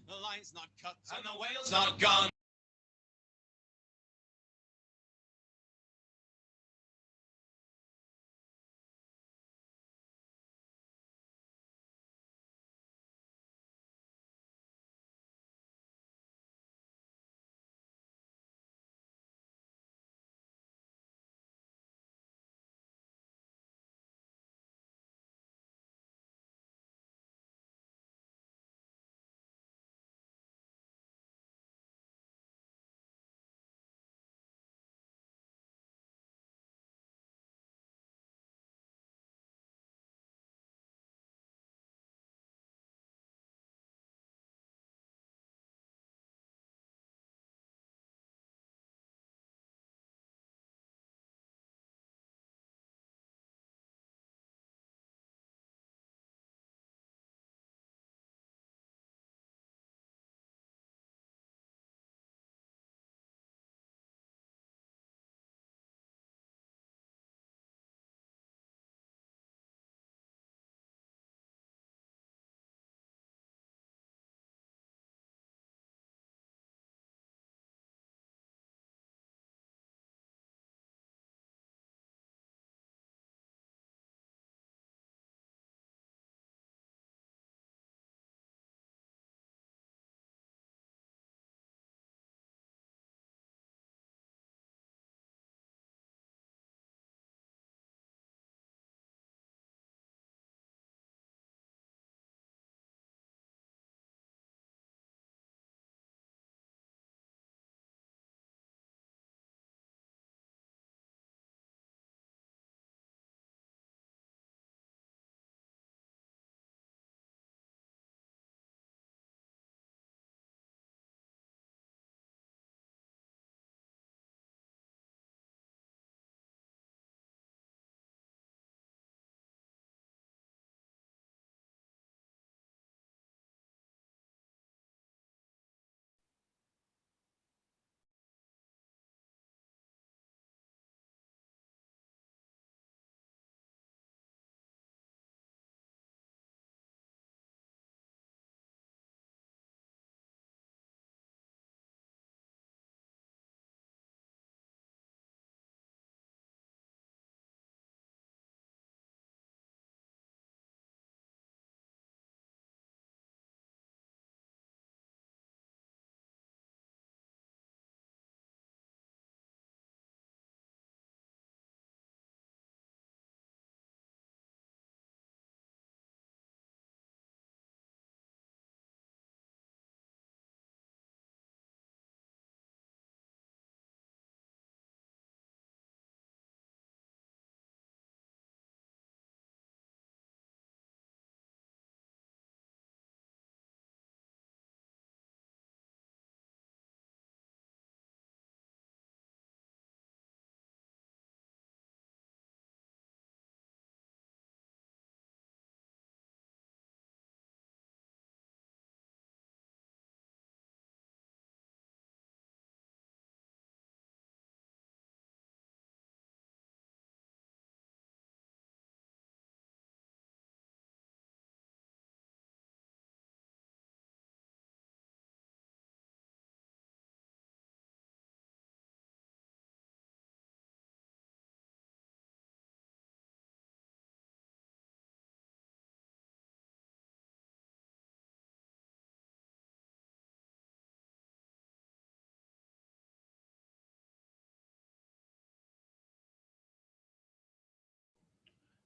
The line's not cut and the whale's not gone.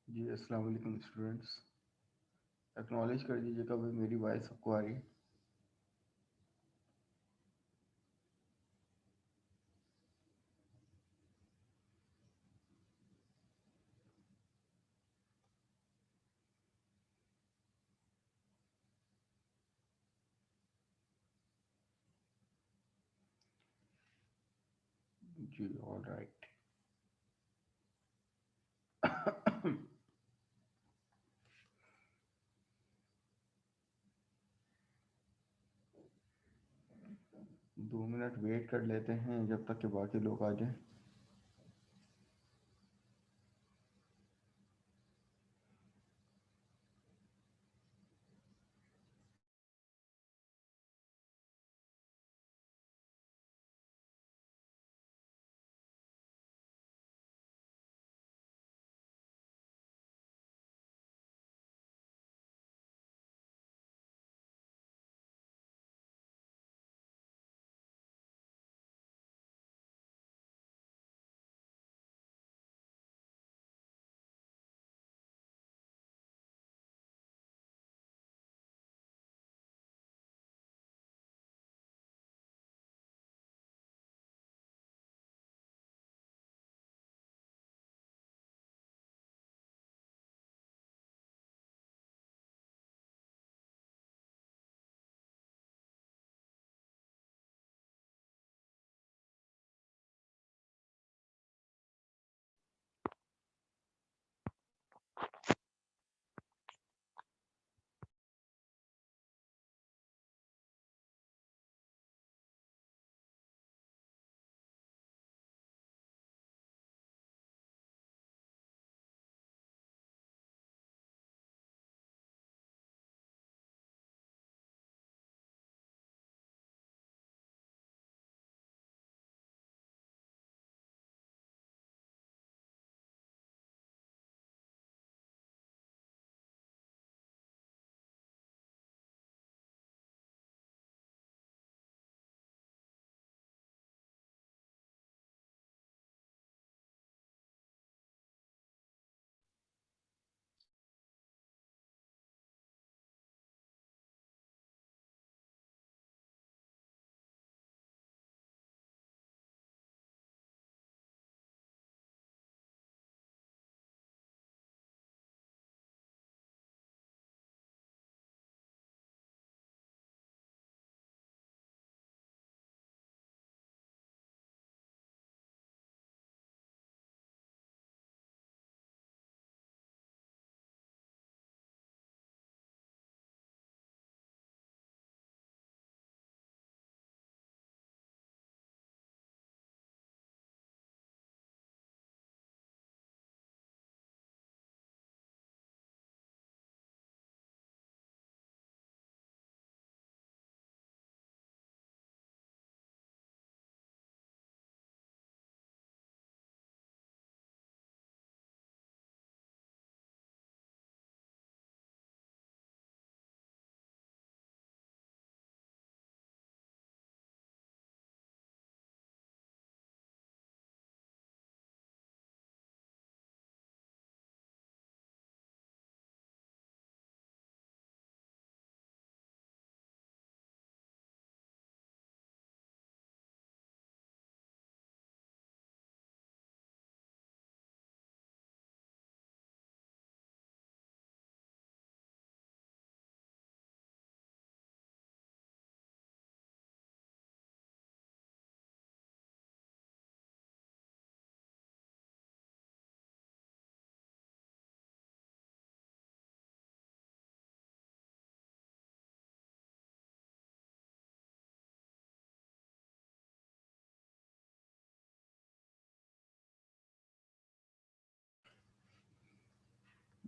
जी अस्सलाम वालेकुम students. Acknowledge कर दीजिएगा भाई मेरी वॉइस आपको आ रही है। जी ऑल राइट। 2 मिनट वेट कर लेते हैं जब तक कि बाकी लोग आ जाएं।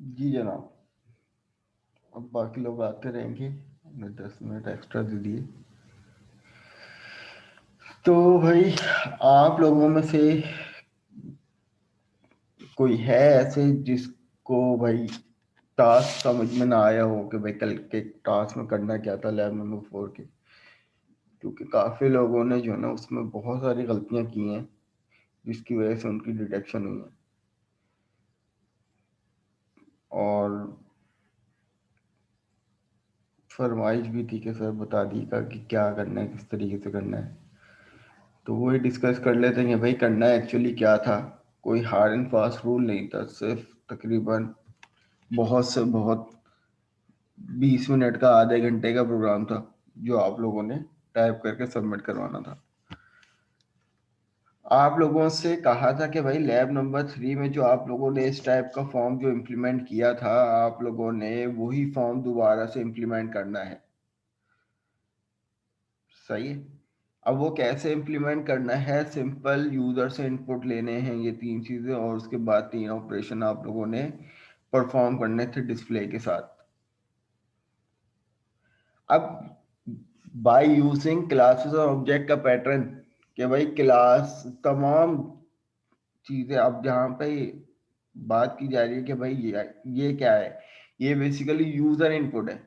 जी जनाब, अब बाकी लोग आते रहेंगे, हमने 10 मिनट एक्स्ट्रा दे दिए। तो भाई, आप लोगों में से कोई है ऐसे जिसको भाई टास्क समझ में ना आया हो कि भाई कल के टास्क में करना क्या था लैब नंबर 4 के? क्योंकि काफी लोगों ने जो है ना उसमें बहुत सारी गलतियां की हैं, जिसकी वजह से उनकी डिटेक्शन हुई है। और फरमाइश भी थी कि सर बता दीजिएगा कि क्या करना है, किस तरीके से करना है। तो वही डिस्कस कर लेते हैं कि भाई करना एक्चुअली क्या था। कोई हार्ड एंड फास्ट रूल नहीं था, सिर्फ तकरीबन बहुत से बहुत 20 मिनट का, आधे घंटे का प्रोग्राम था जो आप लोगों ने टाइप करके सबमिट करवाना था। आप लोगों से कहा था कि भाई लैब नंबर 3 में जो आप लोगों ने इस टाइप का फॉर्म जो इम्प्लीमेंट किया था, आप लोगों ने वही फॉर्म दोबारा से इम्प्लीमेंट करना है। सही है। अब वो कैसे इम्प्लीमेंट करना है? सिंपल यूजर से इनपुट लेने हैं ये 3 चीजें, और उसके बाद 3 ऑपरेशन आप लोगों ने परफॉर्म करने थे डिस्प्ले के साथ। अब बाय यूजिंग क्लासेस और ऑब्जेक्ट का पैटर्न, कि भाई क्लास तमाम चीजें, अब जहाँ पे बात की जा रही है कि भाई ये क्या है, ये बेसिकली यूजर इनपुट है।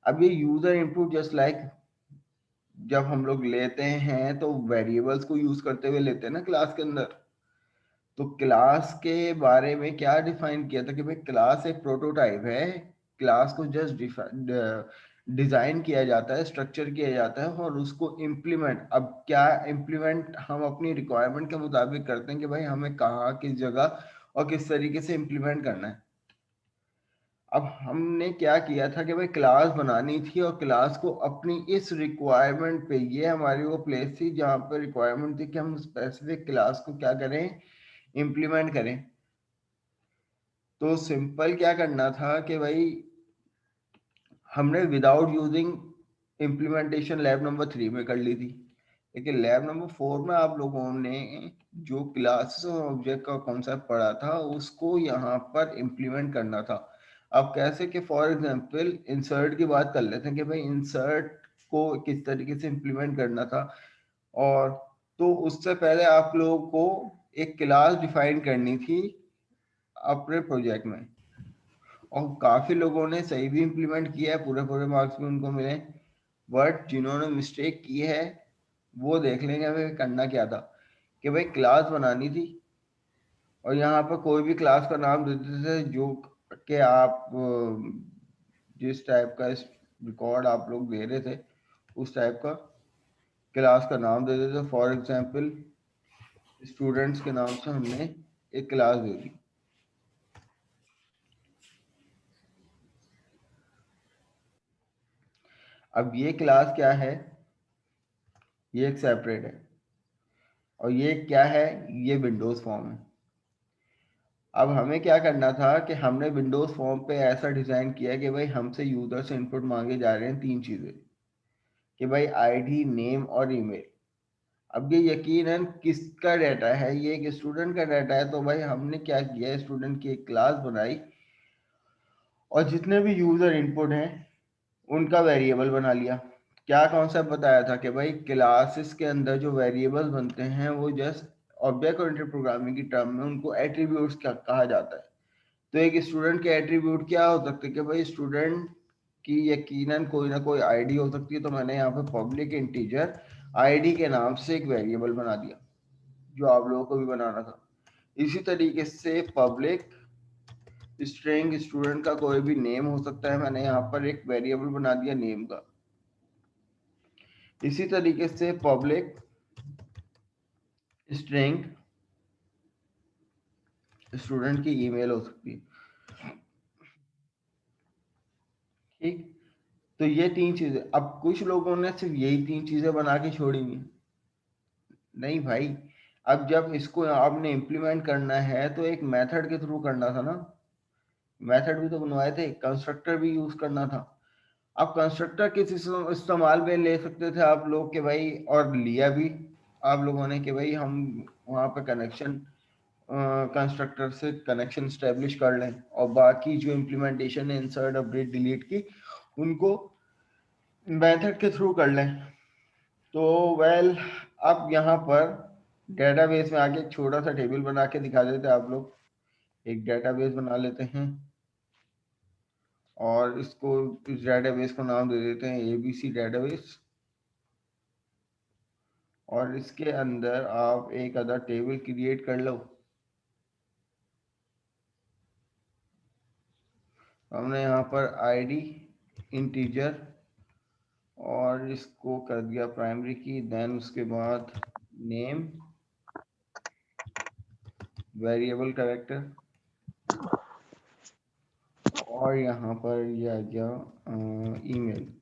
अब ये यूजर इनपुट जस्ट लाइक जब हम लोग लेते हैं तो वेरिएबल्स को यूज करते हुए लेते हैं ना क्लास के अंदर। तो क्लास के बारे में क्या डिफाइन किया था कि भाई क्लास एक प्रोटोटाइप है। क्लास को जस्ट डिजाइन किया जाता है, स्ट्रक्चर किया जाता है, और उसको इम्प्लीमेंट, अब क्या इम्प्लीमेंट हम अपनी रिक्वायरमेंट के मुताबिक करते हैं कि भाई हमें कहाँ, किस जगह और किस तरीके से इम्प्लीमेंट करना है। अब हमने क्या किया था कि भाई क्लास बनानी थी, और क्लास को अपनी इस रिक्वायरमेंट पे, ये हमारी वो प्लेस थी जहाँ पर रिक्वायरमेंट थी कि हम स्पेसिफिक क्लास को क्या करें, इम्प्लीमेंट करें। तो सिंपल क्या करना था कि भाई हमने without using implementation lab number 3 में कर ली थी, लेकिन लैब नंबर 4 में आप लोगों ने जो क्लासेस और ऑब्जेक्ट का कॉन्सेप्ट पढ़ा था उसको यहाँ पर इम्प्लीमेंट करना था। अब कैसे कि फॉर एग्जांपल इंसर्ट की बात कर लेते हैं कि भाई इंसर्ट को किस तरीके से इम्प्लीमेंट करना था। और तो उससे पहले आप लोगों को एक क्लास डिफाइन करनी थी अपने प्रोजेक्ट में, और काफी लोगों ने सही भी इम्प्लीमेंट किया है, पूरे पूरे मार्क्स भी उनको मिले। बट जिन्होंने मिस्टेक की है वो देख लेंगे हमें करना क्या था। कि भाई क्लास बनानी थी, और यहाँ पर कोई भी क्लास का नाम दे देते थे जो कि आप जिस टाइप का रिकॉर्ड आप लोग दे रहे थे उस टाइप का क्लास का नाम दे देते थे। फॉर एग्जाम्पल स्टूडेंट्स के नाम से हमने एक क्लास दे दी। अब ये क्लास क्या है, ये एक सेपरेट है, और ये क्या है, ये विंडोज फॉर्म है। अब हमें क्या करना था कि हमने विंडोज फॉर्म पे ऐसा डिजाइन किया कि भाई हमसे यूजर से इनपुट मांगे जा रहे हैं 3 चीजें, कि भाई आईडी, नेम और ईमेल। अब ये यकीनन किसका डाटा है, ये एक स्टूडेंट का डाटा है। तो भाई हमने क्या किया, स्टूडेंट की एक क्लास बनाई, और जितने भी यूजर इनपुट हैं उनका वेरिएबल बना लिया। क्या कॉन्सेप्ट बताया था कि भाई क्लासेस के अंदर जो वेरिएबल्स बनते हैं वो जस्ट ऑब्जेक्ट ओरिएंटेड प्रोग्रामिंग की टर्म में उनको एट्रीब्यूट्स कहा जाता है। तो एक स्टूडेंट के एट्रीब्यूट क्या हो सकते हैं कि भाई स्टूडेंट की यकीनन कोई ना कोई आईडी हो सकती है। तो मैंने यहाँ पे पब्लिक इंटीजर आईडी के नाम से एक वेरिएबल बना दिया, जो आप लोगों को भी बनाना था। इसी तरीके से पब्लिक स्ट्रिंग स्टूडेंट का कोई भी नेम हो सकता है, मैंने यहाँ पर एक वेरिएबल बना दिया नेम का। इसी तरीके से पब्लिक स्ट्रिंग स्टूडेंट की ईमेल हो सकती है। ठीक। तो ये 3 चीजें, अब कुछ लोगों ने सिर्फ यही 3 चीजें बना के छोड़ी हुई। नहीं भाई, अब जब इसको आपने इम्प्लीमेंट करना है तो एक मेथड के थ्रू करना था ना। मेथड भी तो बनवाए थे, कंस्ट्रक्टर भी यूज करना था। अब कंस्ट्रक्टर किस इस्तेमाल में ले सकते थे आप लोग के भाई, और लिया भी आप लोगों ने कि भाई हम वहां पे कनेक्शन कंस्ट्रक्टर से कनेक्शन स्टेब्लिश कर लें और बाकी जो इम्प्लीमेंटेशन है इंसर्ट अपडेट डिलीट की उनको मेथड के थ्रू कर लें। तो वेल अब यहाँ पर डेटाबेस में आके एक छोटा सा टेबल बना के दिखा देते हैं आप लोग। एक डेटाबेस बना लेते हैं और इसको इस डेटाबेस को नाम दे देते हैं एबीसी डेटाबेस और इसके अंदर आप एक अदर टेबल क्रिएट कर लो। हमने यहाँ पर आईडी इंटीजर और इसको कर दिया प्राइमरी की, देन उसके बाद नेम वेरिएबल कैरेक्टर और यहाँ पर ये आ गया ईमेल।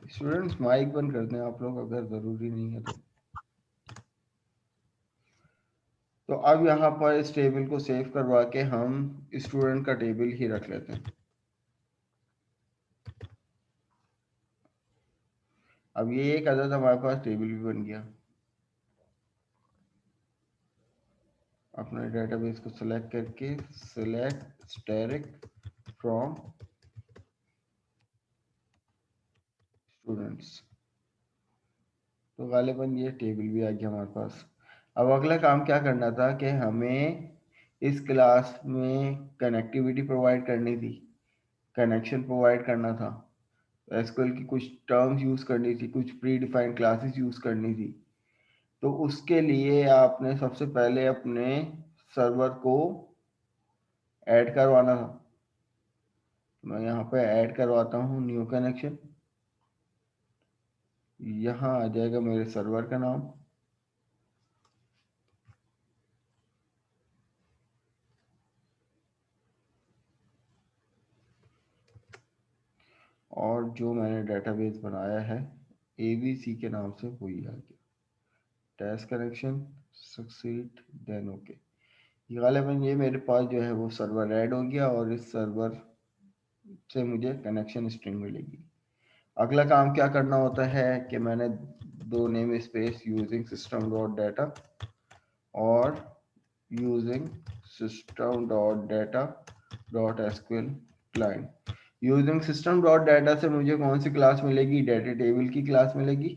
स्टूडेंट्स माइक बंद कर दें आप लोग अगर ज़रूरी नहीं है तो अब यहाँ पर इस टेबल को सेव करवा के हम स्टूडेंट का टेबल ही रख लेते हैं। अब ये एक अदद हमारे पास टेबल भी बन गया। अपने डेटाबेस को सिलेक्ट करके सिलेक्ट स्टैटिक फ्रॉम स्टूडेंट्स, तो गालिबन ये टेबल भी आ गया हमारे पास। अब अगला काम क्या करना था कि हमें इस क्लास में कनेक्टिविटी प्रोवाइड करनी थी, कनेक्शन प्रोवाइड करना था, एसक्यूएल की कुछ टर्म्स यूज़ करनी थी, कुछ प्री डिफाइंड क्लासेस यूज़ करनी थी। तो उसके लिए आपने सबसे पहले अपने सर्वर को ऐड करवाना था। मैं यहाँ पे ऐड करवाता हूँ न्यू कनेक्शन, यहाँ आ जाएगा मेरे सर्वर का नाम और जो मैंने डेटाबेस बनाया है एबीसी के नाम से वही आ गया। Test connection succeed then okay. गालिबन ये मेरे पास जो है वो सर्वर ऐड हो गया और इस सर्वर से मुझे कनेक्शन स्ट्रिंग मिलेगी। अगला काम क्या करना होता है कि मैंने दो name space using system dot data और using system dot data dot SQL client. Using system dot data से मुझे कौन सी क्लास मिलेगी, डाटा टेबल की क्लास मिलेगी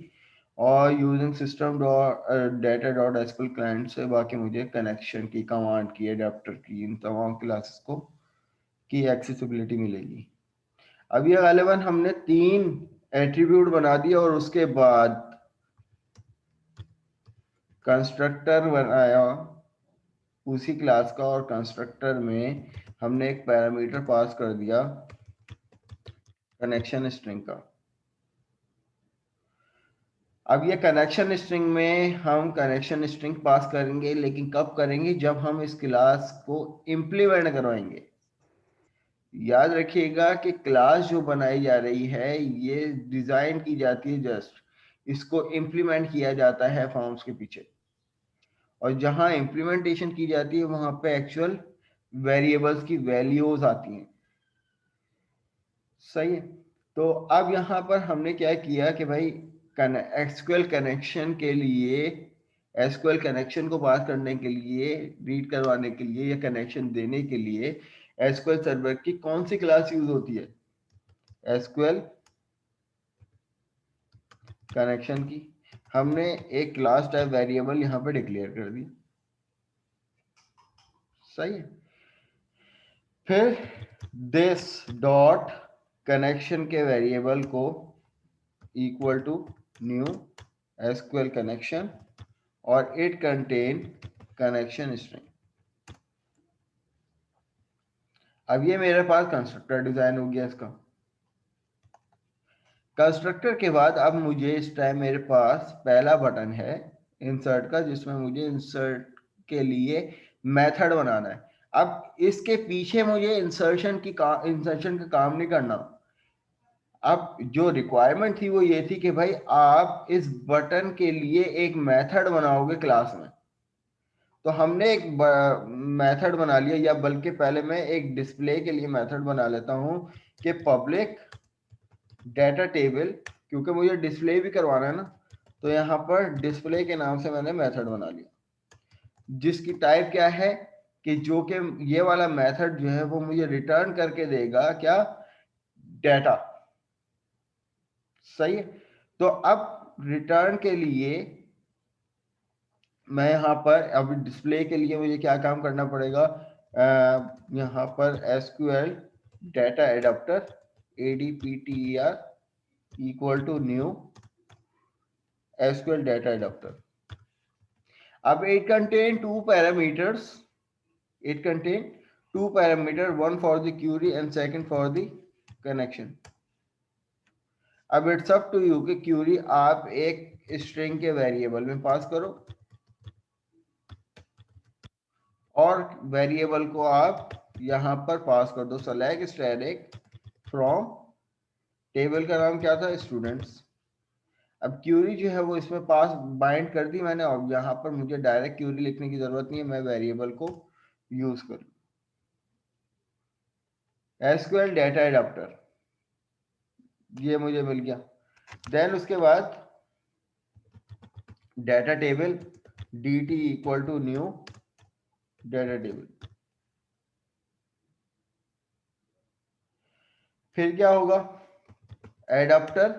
और using system dot data dot SQL client से बाकी मुझे कनेक्शन की, कमांड की, अडेप्टर की, इन तमाम क्लासेस को की एक्सेसिबिलिटी मिलेगी। अब ये गालिबन हमने 3 एट्रीब्यूट बना दिया और उसके बाद कंस्ट्रक्टर बनाया उसी क्लास का और कंस्ट्रक्टर में हमने एक पैरामीटर पास कर दिया कनेक्शन स्ट्रिंग का। अब ये कनेक्शन स्ट्रिंग में हम कनेक्शन स्ट्रिंग पास करेंगे, लेकिन कब करेंगे, जब हम इस क्लास को इंप्लीमेंट करवाएंगे। याद रखिएगा कि क्लास जो बनाई जा रही है ये डिजाइन की जाती है, जस्ट इसको इंप्लीमेंट किया जाता है फॉर्म्स के पीछे, और जहां इंप्लीमेंटेशन की जाती है वहां पे एक्चुअल वेरिएबल्स की वैल्यूज आती हैं। सही है। तो अब यहाँ पर हमने क्या किया कि भाई एसक्यूएल कनेक्शन के लिए, एसक्यूएल कनेक्शन को पास करने के लिए, रीड करवाने के लिए या कनेक्शन देने के लिए एसक्यूएल सर्वर की कौन सी क्लास यूज होती है, एसक्यूएल कनेक्शन की। हमने एक क्लास टाइप वेरिएबल यहाँ पे डिक्लेयर कर दी। सही है। फिर दिस डॉट कनेक्शन के वेरिएबल को equal to new SQL connection और इट कंटेन कनेक्शन स्ट्रिंग। अब ये मेरे पास कंस्ट्रक्टर डिजाइन हो गया इसका। कंस्ट्रक्टर के बाद अब मुझे इस टाइम मेरे पास पहला बटन है इंसर्ट का, जिसमें मुझे इंसर्ट के लिए मेथड बनाना है। अब इसके पीछे मुझे इंसर्शन का काम नहीं करना। अब जो रिक्वायरमेंट थी वो ये थी कि भाई आप इस बटन के लिए एक मेथड बनाओगे क्लास में। तो हमने एक मेथड बना लिया, या बल्कि पहले मैं एक डिस्प्ले के लिए मेथड बना लेता हूं कि पब्लिक डाटा टेबल, क्योंकि मुझे डिस्प्ले भी करवाना है ना, तो यहाँ पर डिस्प्ले के नाम से मैंने मेथड बना लिया। जिसकी टाइप क्या है कि जो कि ये वाला मेथड जो है वो मुझे रिटर्न करके देगा क्या, डेटा। सही है। तो अब रिटर्न के लिए मैं यहाँ पर अभी डिस्प्ले के लिए मुझे क्या काम करना पड़ेगा, यहाँ पर SQL data adapter ADPTER equal to new SQL data adapter. अब it contain two parameters. It contain two parameter, one for the query and second for the connection. अब इट्स अप टू यू कि Curie आप एक string के variable में पास करो और variable को आप यहां पर पास कर दो सेलेक्ट स्टैटिक फ्रॉम, टेबल का नाम क्या था, स्टूडेंट्स। अब क्यूरी जो है वो इसमें पास बाइंड कर दी मैंने, और यहाँ पर मुझे डायरेक्ट क्यूरी लिखने की जरूरत नहीं है, मैं वेरिएबल को यूज करूँ। SQL डाटा एडाप्टर ये मुझे मिल गया। देन उसके बाद data table DT equal to new data table. फिर क्या होगा, एडाप्टर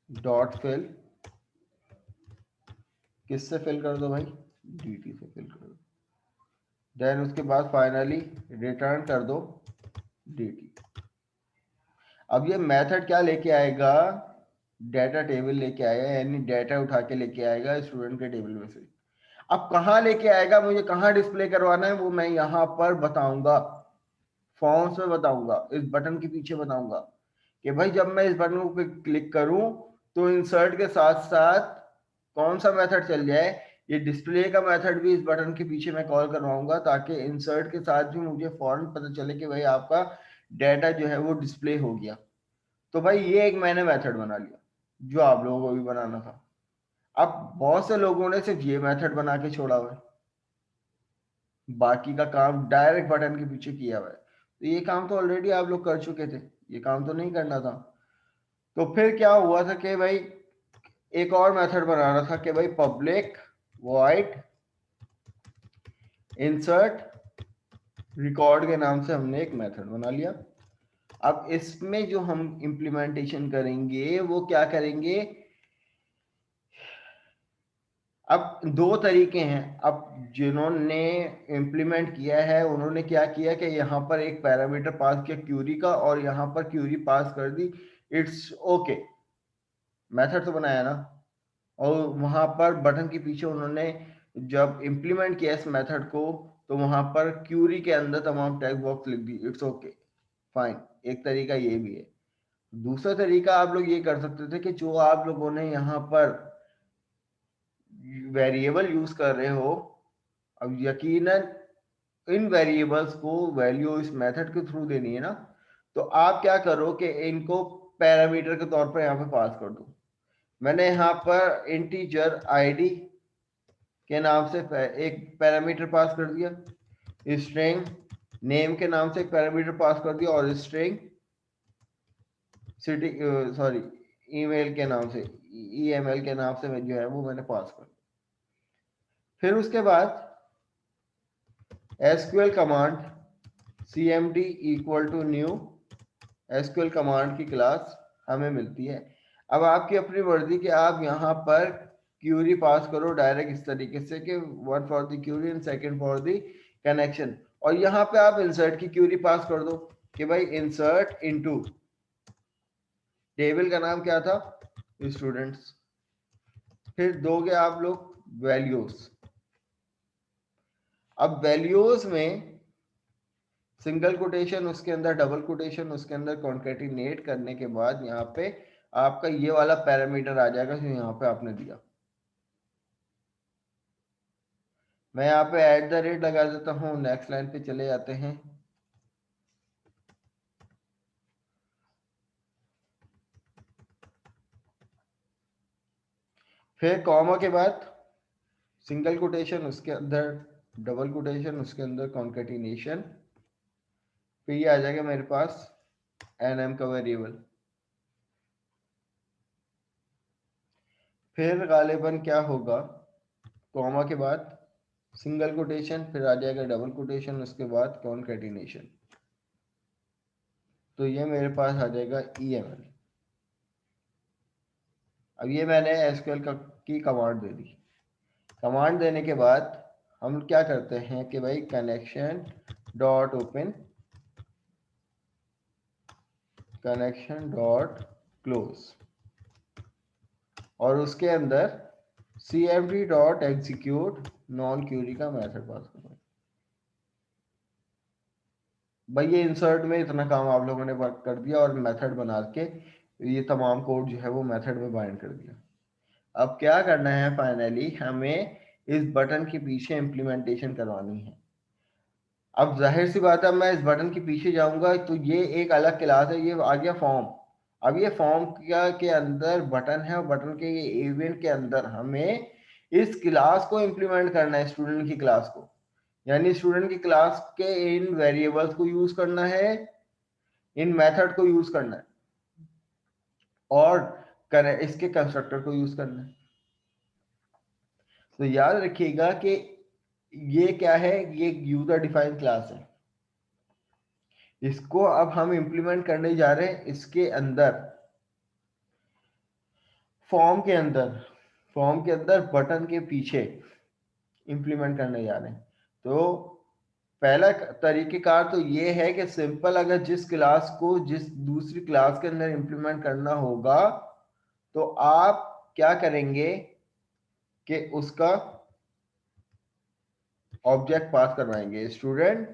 डॉट फिल, किससे फिल कर दो भाई, DT से फिल कर दो। देन उसके बाद फाइनली रिटर्न कर दो DT। अब ये मेथड क्या लेके आएगा, डाटा टेबल लेके आएगा, यानी डाटा उठा के लेके आएगा स्टूडेंट के टेबल में से। अब कहाँ लेके आएगा, मुझे कहाँ डिस्प्ले करवाना है वो मैं यहाँ पर बताऊंगा, फॉर्म्स में बताऊंगा, इस बटन के पीछे बताऊंगा कि भाई जब मैं इस बटन पे क्लिक करूं तो इंसर्ट के साथ साथ कौन सा मेथड चल जाए। ये डिस्प्ले का मेथड भी इस बटन के पीछे मैं कॉल करवाऊंगा ताकि इंसर्ट के साथ भी मुझे फौरन पता चले कि भाई आपका डाटा जो है वो डिस्प्ले हो गया। तो भाई ये एक मैंने मेथड बना लिया जो आप लोगों को भी बनाना था। अब बहुत से लोगों ने सिर्फ ये मेथड बना के छोड़ा हुआ है, बाकी का काम डायरेक्ट बटन के पीछे किया हुआ है। तो ये काम तो ऑलरेडी आप लोग कर चुके थे, ये काम तो नहीं करना था। तो फिर क्या हुआ था कि भाई एक और मेथड बनाना था कि भाई पब्लिक वॉइड इंसर्ट रिकॉर्ड के नाम से हमने एक मेथड बना लिया। अब इसमें जो हम इंप्लीमेंटेशन करेंगे वो क्या करेंगे, अब दो तरीके हैं। अब जिन्होंने इम्प्लीमेंट किया है उन्होंने क्या किया कि यहाँ पर एक पैरामीटर पास किया क्यूरी का और यहाँ पर क्यूरी पास कर दी, इट्स ओके, मेथड तो बनाया ना। और वहां पर बटन के पीछे उन्होंने जब इम्प्लीमेंट किया इस मेथड को तो वहां पर क्यूरी के अंदर तमाम टेक्स्ट बॉक्स लिख दी, इट्स ओके फाइन। एक तरीका ये भी है। दूसरा तरीका आप लोग ये कर सकते थे कि जो आप लोगों ने यहाँ पर वेरिएबल यूज कर रहे हो, अब यकीनन इन वेरिएबल्स को वैल्यू इस मेथड के थ्रू देनी है ना, तो आप क्या करो कि इनको पैरामीटर के तौर पर यहाँ पे पास कर दो। मैंने यहाँ पर इंटीजर आईडी के नाम से एक पैरामीटर पास कर दिया, स्ट्रिंग नेम के नाम से एक पैरामीटर पास कर दिया और स्ट्रिंग सिटी सॉरी ईमेल के नाम से ईएमएल के नाम से जो है वो मैंने पास कर। फिर उसके बाद SQL command cmd equal to new SQL command की क्लास हमें मिलती है। अब आपकी अपनी मर्जी कि आप यहाँ पर क्यूरी पास करो डायरेक्ट इस तरीके से कि one for the query and second for the connection, और यहाँ पे आप इंसर्ट की क्यूरी पास कर दो कि भाई इंसर्ट इनटू, टेबल का नाम क्या था, स्टूडेंट्स। फिर दोगे आप लोग वैल्यूज। अब वैल्यूज में सिंगल कोटेशन उसके अंदर डबल कोटेशन उसके अंदर कॉन्केटिनेट करने के बाद यहाँ पे आपका ये वाला पैरामीटर आ जाएगा जो यहाँ पे आपने दिया। मैं यहाँ पे एट द रेट लगा देता हूँ, नेक्स्ट लाइन पे चले जाते हैं। फिर कॉमा के बाद सिंगल कोटेशन उसके अंदर डबल कोटेशन उसके अंदर कॉन्केटिनेशन, फिर ये आ जाएगा मेरे पास nm का वेरिएबल। फिर गालिबन क्या होगा, कॉमा के बाद सिंगल कोटेशन, फिर आ जाएगा डबल कोटेशन, उसके बाद कॉन्कैटिनेशन। तो ये मेरे पास आ जाएगा EML। अब ये मैंने एसक्यूएल की कमांड दे दी। कमांड देने के बाद हम क्या करते हैं कि भाई connection dot open, connection dot close, और उसके अंदर cmd dot execute non query का मेथड पास करो। भाई ये इंसर्ट में इतना काम आप लोगों ने वर्क कर दिया और मेथड बना के ये तमाम कोड जो है वो मेथड में बाइंड कर दिया। अब क्या करना है, फाइनली हमें इस बटन के पीछे इम्प्लीमेंटेशन करवानी है। अब जाहिर सी बात है, मैं इस बटन के पीछे जाऊंगा तो ये एक अलग क्लास है, ये आ गया फॉर्म। अब ये फॉर्म क्या के अंदर बटन है और बटन के ये इवेंट के अंदर हमें इस क्लास को इम्प्लीमेंट करना है, स्टूडेंट की क्लास को। यानी स्टूडेंट की क्लास के इन वेरिएबल्स को यूज करना है, इन मेथड को यूज करना है, और इसके कंस्ट्रक्टर को यूज करना है। तो याद रखिएगा कि ये क्या है, ये यूजर डिफाइंड क्लास है। इसको अब हम इंप्लीमेंट करने जा रहे हैं इसके अंदर, फॉर्म के अंदर, फॉर्म के अंदर बटन के पीछे इंप्लीमेंट करने जा रहे हैं। तो पहला तरीकेकार तो ये है कि सिंपल, अगर जिस क्लास को जिस दूसरी क्लास के अंदर इंप्लीमेंट करना होगा तो आप क्या करेंगे कि उसका ऑब्जेक्ट पास करवाएंगे स्टूडेंट,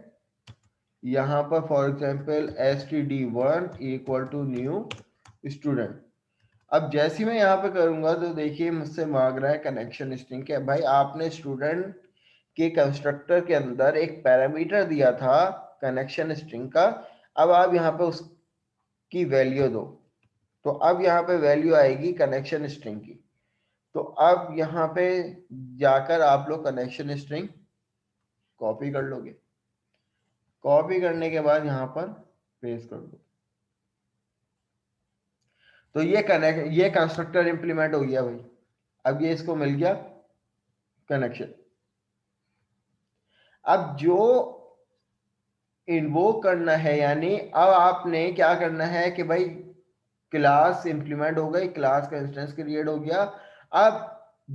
यहाँ पर for example std1 equal to new student. अब जैसे मैं यहाँ पे करूंगा तो देखिए मुझसे मांग रहा है कनेक्शन स्ट्रिंग के। भाई आपने स्टूडेंट के कंस्ट्रक्टर के अंदर एक पैरामीटर दिया था कनेक्शन स्ट्रिंग का, अब आप यहाँ पे उसकी वैल्यू दो। तो अब यहाँ पे वैल्यू आएगी कनेक्शन स्ट्रिंग की। तो अब यहाँ पे जाकर आप लोग कनेक्शन स्ट्रिंग कॉपी कर लोगे, कॉपी करने के बाद यहाँ पर पेस्ट कर दो। तो ये कंस्ट्रक्टर इंप्लीमेंट हो गया भाई। अब ये इसको मिल गया कनेक्शन। अब जो इन्वोक करना है, यानी अब आपने क्या करना है कि भाई क्लास इंप्लीमेंट हो गई, क्लास का इंस्टेंस क्रिएट हो गया। अब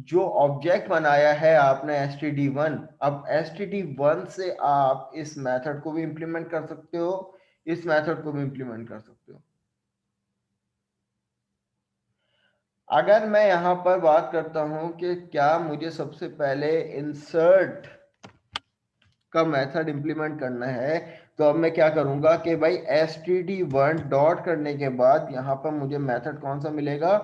जो ऑब्जेक्ट बनाया है आपने std1, अब std1 से आप इस मेथड को भी इंप्लीमेंट कर सकते हो, इस मेथड को भी इंप्लीमेंट कर सकते हो। अगर मैं यहां पर बात करता हूं कि क्या मुझे सबसे पहले इंसर्ट का मेथड इंप्लीमेंट करना है, तो अब मैं क्या करूंगा कि भाई std1 डॉट करने के बाद यहाँ पर मुझे मेथड कौन सा मिलेगा,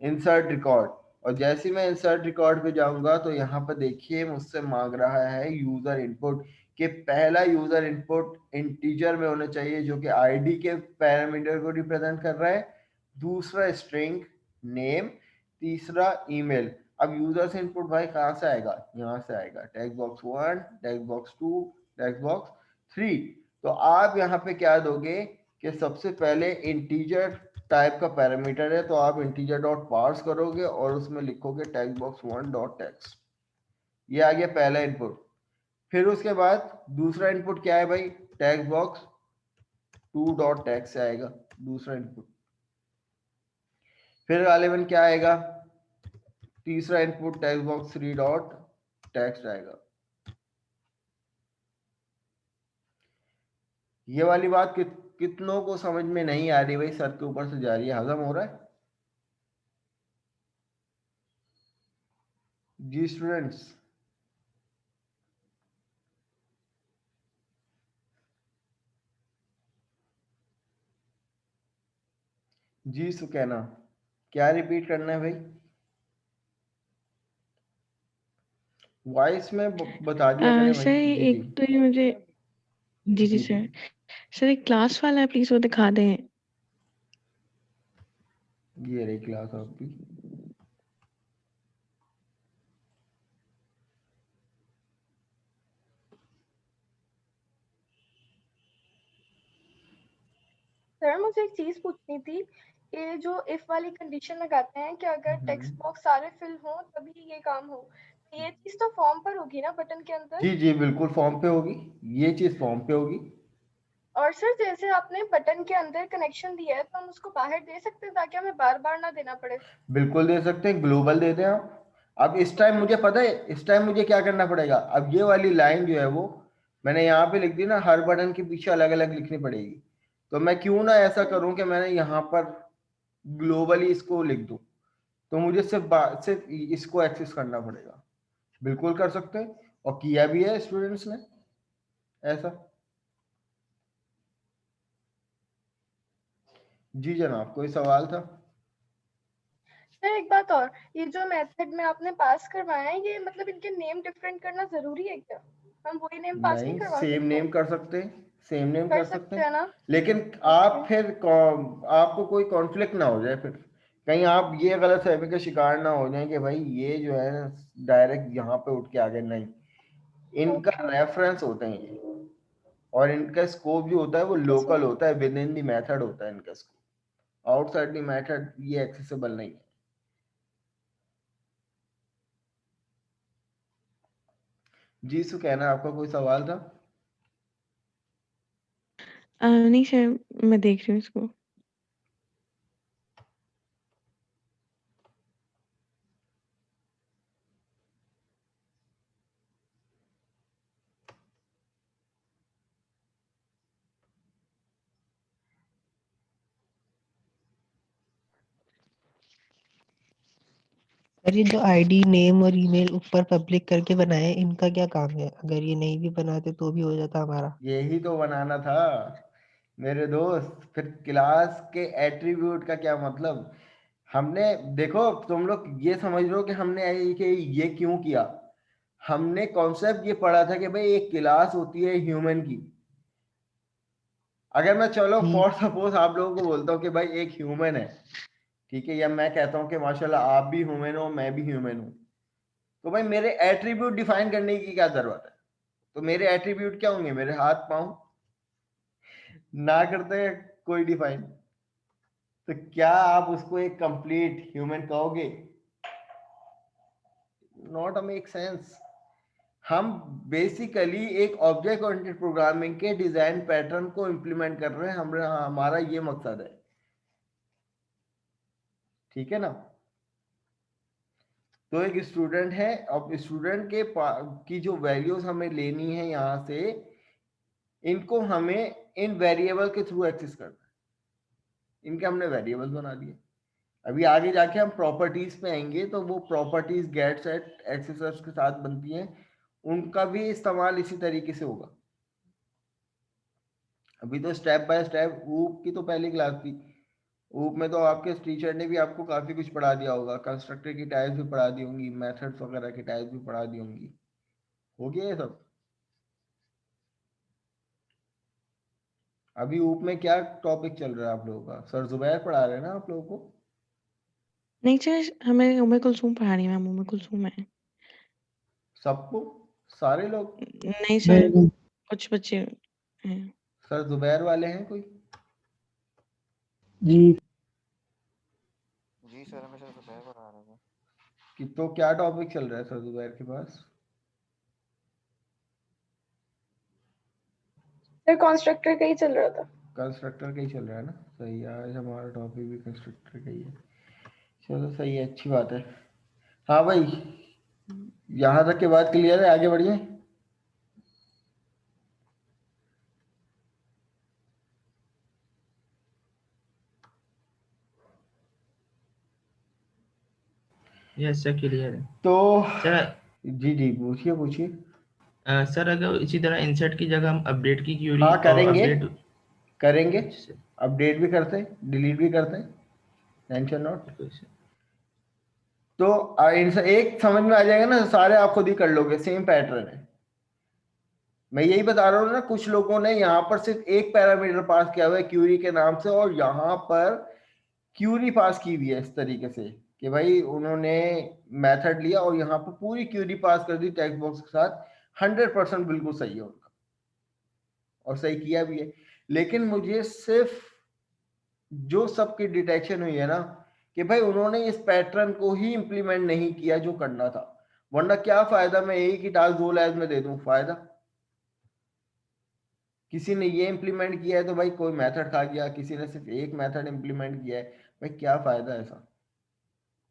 इंसर्ट रिकॉर्ड। और जैसे मैं इंसर्ट रिकॉर्ड पे जाऊंगा तो यहाँ पर देखिए मुझसे मांग रहा है यूजर इनपुट, कि पहला यूजर इनपुट इंटीजर में होना चाहिए जो कि आईडी के पैरामीटर को रिप्रेजेंट कर रहा है, दूसरा स्ट्रिंग नेम, तीसरा ईमेल। अब यूजर से इनपुट भाई कहाँ से आएगा, यहाँ से आएगा, text box 1, text box 2, text box 3। तो आप यहाँ पे क्या दोगे कि सबसे पहले इंटीजर टाइप का पैरामीटर है, तो आप इंटीजर डॉट पार्स करोगे और उसमें लिखोगे टेक्स्ट बॉक्स 1 डॉट टेक्स्ट। ये आ गया पहला इनपुट। फिर उसके बाद दूसरा इनपुट क्या है भाई, टेक्स्ट बॉक्स 2 डॉट टेक्स्ट से आएगा दूसरा इनपुट। फिर गालिबन क्या आएगा, तीसरा input text box 3 dot text आएगा। ये वाली बात कितनों को समझ में नहीं आ रही भाई, सर के ऊपर से जा रही है, हजम हो रहा है जी स्टूडेंट्स? जी सुकैना, क्या रिपीट करना है भाई? वॉइस में बता दिया करें भाई। सर जी जी एक तो ये मुझे, जी जी जी जी। सर, सर एक क्लास वाला है, प्लीज वो दिखा दें। ये रही क्लास आपकी। सर मुझे एक चीज पूछनी थी ये जो इफ वाली कंडीशन लगाते हैं कि अगर टेक्स्ट बॉक्स सारे फिल हो तभी ये काम हो, तो ये चीज तो फॉर्म पर होगी ना बटन के अंदर। जी जी बिल्कुल फॉर्म पे होगी, ये चीज फॉर्म पे होगी। और सर जैसे आपने बटन के अंदर कनेक्शन दिया है तो हम उसको बाहर दे सकते हैं ताकि हमें बार बार ना देना पड़े। बिल्कुल दे सकते हैं, ग्लोबल दे दें आप। अब इस टाइम मुझे पता है, इस टाइम मुझे क्या करना पड़ेगा, अब ये वाली लाइन जो है वो मैंने यहाँ पे लिख दी ना, हर बटन के पीछे अलग अलग लिखनी पड़ेगी। तो मैं क्यों ना ऐसा करूं कि मैंने यहाँ पर ग्लोबली इसको लिख दूं, तो मुझे सिर्फ इसको एक्सेस करना पड़ेगा। बिल्कुल कर सकते हैं, और किया भी है स्टूडेंट्स ने ऐसा। जी जनाब, कोई सवाल था? सर एक बात और, ये जो मेथड में आपने पास करवाया है ये मतलब इनके नेम डिफरेंट करना जरूरी है क्या? हम वही नेम पास नहीं नहीं, करवा सेम सकते? नेम कर सकते हैं, सेम नेम कर कर सकते सकते हैं हैं। ना? लेकिन आप ओके। फिर आपको कोई कॉन्फ्लिक्ट ना हो जाए, फिर कहीं आप ये गलत फहमी का शिकार ना हो जाए कि भाई ये जो है डायरेक्ट यहाँ पे उठ के आ गए, नहीं। इनका ओके। रेफरेंस होते हैं ये, और इनका स्कोप जो होता है वो ठीक है सर। लोकल होता है, विद इन दी मेथड होता है इनका स्कोप। आउटसाइड दी मेथड ये एक्सेसिबल नहीं है। जी सु कहना, आपका कोई सवाल था? नहीं सर, मैं देख रही हूँ इसको। सर ये जो आईडी नेम और ईमेल ऊपर पब्लिक करके बनाए, इनका क्या काम है? अगर ये नहीं भी बनाते तो भी हो जाता हमारा। यही तो बनाना था मेरे दोस्त। फिर क्लास के एट्रीब्यूट का क्या मतलब? हमने देखो, तुम लोग ये समझ लो कि हमने ये क्यों किया। हमने कॉन्सेप्ट ये पढ़ा था कि भाई एक क्लास होती है ह्यूमन की। अगर मैं चलो जी फॉर सपोज आप लोगों को बोलता हूँ कि भाई एक ह्यूमन है, ठीक है, या मैं कहता हूँ कि माशाल्लाह आप भी ह्यूमन हो, मैं भी ह्यूमन हूँ, तो भाई मेरे एट्रीब्यूट डिफाइन करने की क्या जरूरत है? तो मेरे एट्रीब्यूट क्या होंगे? मेरे हाथ पांव। ना करते कोई डिफाइन, तो क्या आप उसको एक कंप्लीट ह्यूमन कहोगे? Not a make sense. हम बेसिकली एक ऑब्जेक्ट ओरिएंटेड प्रोग्रामिंग के डिजाइन पैटर्न को इंप्लीमेंट कर रहे हैं, हमारा ये मकसद है, ठीक है ना। तो एक स्टूडेंट है, अब स्टूडेंट की जो वैल्यूज हमें लेनी है यहाँ से, इनको हमें इन वेरिएबल के थ्रू एक्सेस करना है। इनके हमने वेरिएबल बना दिए। अभी आगे जाके हम प्रॉपर्टीज पे आएंगे, तो वो प्रॉपर्टीज गेट सेट एक्सेसर्स के साथ बनती हैं, उनका भी इस्तेमाल इसी तरीके से होगा। अभी तो स्टेप बाय स्टेप, ऊप की तो पहली क्लास थी। ऊप में तो आपके टीचर ने भी आपको काफी कुछ पढ़ा दिया होगा, कंस्ट्रक्टर की टाइप्स भी पढ़ा दी होंगी, मेथड्स वगैरह की टाइप्स भी पढ़ा दी होंगी। हो गया ये सब? अभी ऊप में क्या टॉपिक चल रहा है आप लोगों का? सर जुबैर पढ़ा रहे हैं ना आप लोगों को? नहीं सर, हमें उम्मे कुलसूम पढ़ा रही है, मैम उम्मे कुलसूम है। सबको? सारे लोग? नहीं सर, कुछ बच्चे हैं। सर जुबैर वाले हैं कोई? जी जी सर, हमें सर दोपहर को आ रहा था। कि तो क्या टॉपिक चल रहा है सर जुबैर के पास? सर कॉन्स्ट्रक्टर का ही चल रहा था। कंस्ट्रक्टर का ही चल रहा है ना? सही है, आज हमारा टॉपिक भी कंस्ट्रक्टर का ही है। चलो सही है, अच्छी बात है। हाँ भाई, यहाँ तक के बात क्लियर है, आगे बढ़िए। यस सर, क्लियर है। तो सर जी जी पूछिए पूछिए। सर अगर इसी तरह इंसर्ट की जगह हम अपडेट की क्यूरी हाँ और करेंगे, अपडेट। करेंगे। अच्छा सर, अपडेट भी करते हैं, डिलीट भी करते हैं, टेंशन नॉट। Okay sir. तो एक समझ में आ जाएगा ना, सारे आप खुद ही कर लोगे, सेम पैटर्न है। मैं यही बता रहा हूँ ना, कुछ लोगों ने यहाँ पर सिर्फ एक पैरामीटर पास किया हुआ है क्यूरी के नाम से, और यहाँ पर क्यूरी पास की हुई है इस तरीके से कि भाई उन्होंने मेथड लिया और यहाँ पर पूरी क्यूरी पास कर दी टेक्स्ट बॉक्स के साथ। 100% बिल्कुल सही है उनका, और सही किया भी है। लेकिन मुझे सिर्फ जो सबकी डिटेक्शन हुई है ना कि भाई उन्होंने इस पैटर्न को ही इम्प्लीमेंट नहीं किया जो करना था, वरना क्या फायदा मैं एक ही टास्क 2 लैब्स में दे दूं, फायदा किसी ने ये इम्प्लीमेंट किया है तो भाई कोई मेथड खा गया, किसी ने सिर्फ एक मेथड इम्प्लीमेंट किया है, भाई क्या फायदा, ऐसा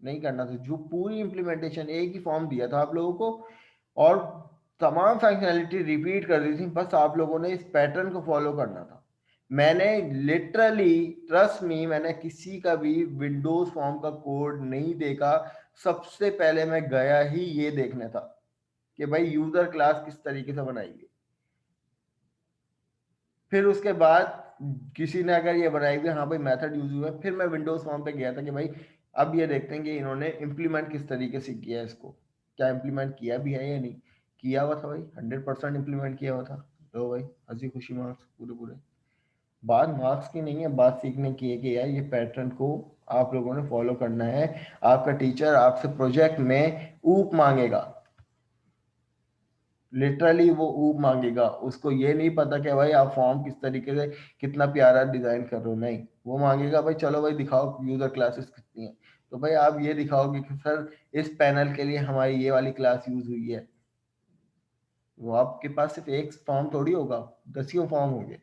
नहीं करना था। जो पूरी इम्प्लीमेंटेशन एक ही फॉर्म दिया था आप लोगों को और तमाम फंक्शनैलिटी रिपीट कर दी थी, बस आप लोगों ने इस पैटर्न को फॉलो करना था। मैंने लिटरली, ट्रस्ट मी, मैंने किसी का भी विंडोज फॉर्म का कोड नहीं देखा। सबसे पहले मैं गया ही ये देखने था कि भाई यूजर क्लास किस तरीके से बनाएगी। फिर उसके बाद किसी ने अगर ये बनाई हुई हाँ भाई मेथड यूज हुआ है, फिर मैं विंडोज फॉर्म पे गया था कि भाई अब ये देखते हैं कि इन्होंने इम्प्लीमेंट किस तरीके से किया है, इसको क्या इम्प्लीमेंट किया भी है या नहीं किया हुआ था। भाई 100% इम्प्लीमेंट किया हुआ था। तो भाई हंसी खुशी मार्क्स पूरे पूरे। बात मार्क्स की नहीं है, बात सीखने की है कि यार ये पैटर्न को आप लोगों ने फॉलो करना है। आपका टीचर आपसे प्रोजेक्ट में ऊप मांगेगा, लिटरली वो ऊप मांगेगा। उसको ये नहीं पता कि भाई आप फॉर्म किस तरीके से कितना प्यारा डिजाइन कर रहे हो, नहीं, वो मांगेगा भाई चलो भाई दिखाओ यूजर क्लासेस कितनी है। तो भाई आप ये दिखाओगे कि सर इस पैनल के लिए हमारी ये वाली क्लास यूज हुई है। वो आपके पास सिर्फ एक फॉर्म थोड़ी होगा, दसियों फॉर्म होंगे।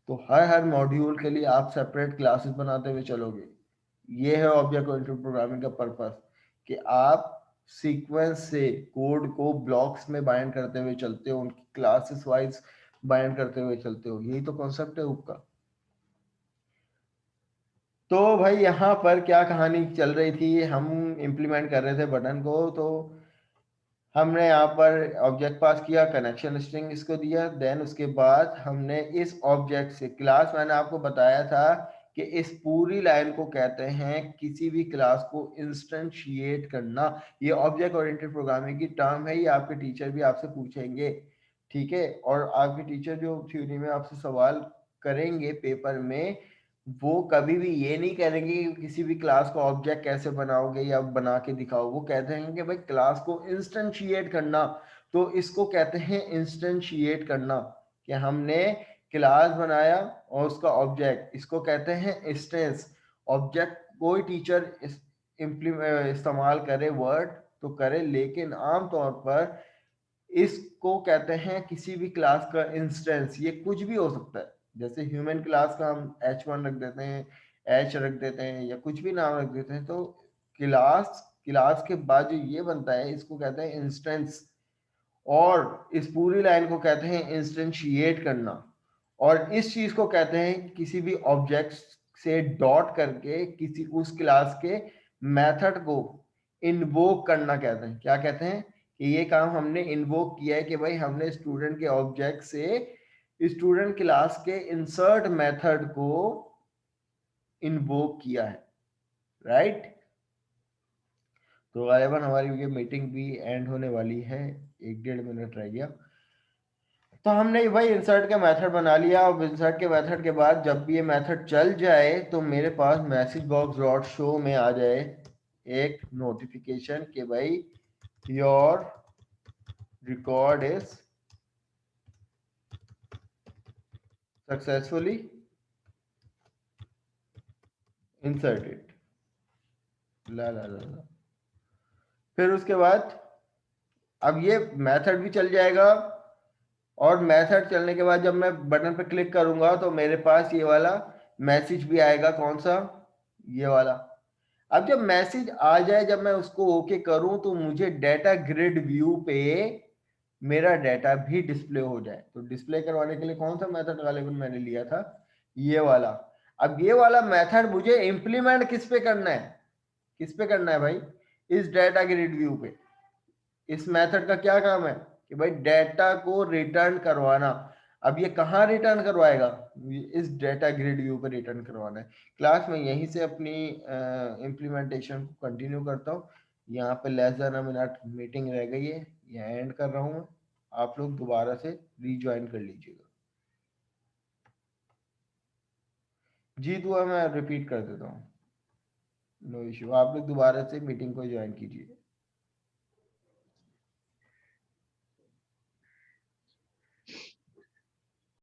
तो हर मॉड्यूल के लिए आप सेपरेट क्लासेस बनाते हुए चलोगे। ये है ऑब्जेक्ट ओरिएंटेड प्रोग्रामिंग का पर्पस, कि आप सीक्वेंस से कोड को ब्लॉक्स में बाइंड करते हुए चलते हो, उनकी क्लासेस वाइज बाइंड करते हुए चलते हो। यही तो कॉन्सेप्ट है उसका। तो भाई यहाँ पर क्या कहानी चल रही थी, हम इम्प्लीमेंट कर रहे थे बटन को। तो हमने यहाँ पर ऑब्जेक्ट पास किया, कनेक्शन स्ट्रिंग इसको दिया, देन उसके बाद हमने इस ऑब्जेक्ट से क्लास, मैंने आपको बताया था कि इस पूरी लाइन को कहते हैं किसी भी क्लास को इंस्टेंशिएट करना। ये ऑब्जेक्ट ओरिएंटेड प्रोग्रामिंग की टर्म है, ये आपके टीचर भी आपसे पूछेंगे, ठीक है। और आपके टीचर जो थ्योरी में आपसे सवाल करेंगे पेपर में, वो कभी भी ये नहीं करेंगे कि किसी भी क्लास को ऑब्जेक्ट कैसे बनाओगे या बना के दिखाओ। वो कहते हैं कि भाई क्लास को इंस्टेंशिएट करना, तो इसको कहते हैं इंस्टेंशिएट करना, कि हमने क्लास बनाया और उसका ऑब्जेक्ट, इसको कहते हैं इंस्टेंस। ऑब्जेक्ट कोई टीचर इस्तेमाल करे वर्ड तो करे, लेकिन आमतौर पर इसको कहते हैं किसी भी क्लास का इंस्टेंस। ये कुछ भी हो सकता है, जैसे ह्यूमन क्लास का हम H1 रख देते हैं, H रख देते हैं, या कुछ भी नाम रख देते हैं। तो क्लास के बाद जो ये बनता है इसको कहते हैं इंस्टेंस। और इस पूरी लाइन को कहते हैं इंस्टेंशिएट करना। और इस चीज को कहते हैं किसी भी ऑब्जेक्ट से डॉट करके किसी उस क्लास के मेथड को इन्वोक करना कहते हैं। क्या कहते हैं कि ये काम हमने इन्वोक किया है, कि भाई हमने स्टूडेंट के ऑब्जेक्ट से स्टूडेंट क्लास के इंसर्ट मेथड को इन्वोक किया है, राइट। तो गालिबन हमारी ये मीटिंग भी एंड होने वाली है, 1-1.5 मिनट रह गया। तो हमने भाई इंसर्ट का मेथड बना लिया। अब इंसर्ट के मेथड के बाद जब भी ये मेथड चल जाए तो मेरे पास मैसेज बॉक्स डॉट शो में आ जाए एक नोटिफिकेशन कि भाई your record is successfully inserted. ला ला ला ला। फिर उसके बाद अब ये मेथड भी चल जाएगा, और मेथड चलने के बाद जब मैं बटन पर क्लिक करूंगा तो मेरे पास ये वाला मैसेज भी आएगा। कौन सा? ये वाला। अब जब मैसेज आ जाए, जब मैं उसको ओके करूं, तो मुझे डाटा ग्रिड व्यू पे मेरा डाटा भी डिस्प्ले हो जाए। तो डिस्प्ले करवाने के लिए कौन सा मेथड अवेलेबल मैंने लिया था? ये वाला। अब ये वाला मेथड मुझे इंप्लीमेंट किस पे करना है? किस पे करना है भाई? इस डाटा ग्रिड व्यू पे। इस मेथड का क्या काम है कि भाई डाटा को रिटर्न करवाना। अब ये कहाँ रिटर्न करवाएगा? इस डाटा ग्रिड व्यू पर रिटर्न करवाना है। क्लास में यहीं से अपनी इम्प्लीमेंटेशन को कंटिन्यू करता हूँ। यहाँ पे less than a minute meeting रह गई है, यहाँ एंड कर रहा हूँ मैं। आप लोग दोबारा से रीज्वाइन कर लीजिएगा। जी दुआ मैं रिपीट कर देता हूँ, नो इश्यू। आप लोग दोबारा से मीटिंग को ज्वाइन कीजिए।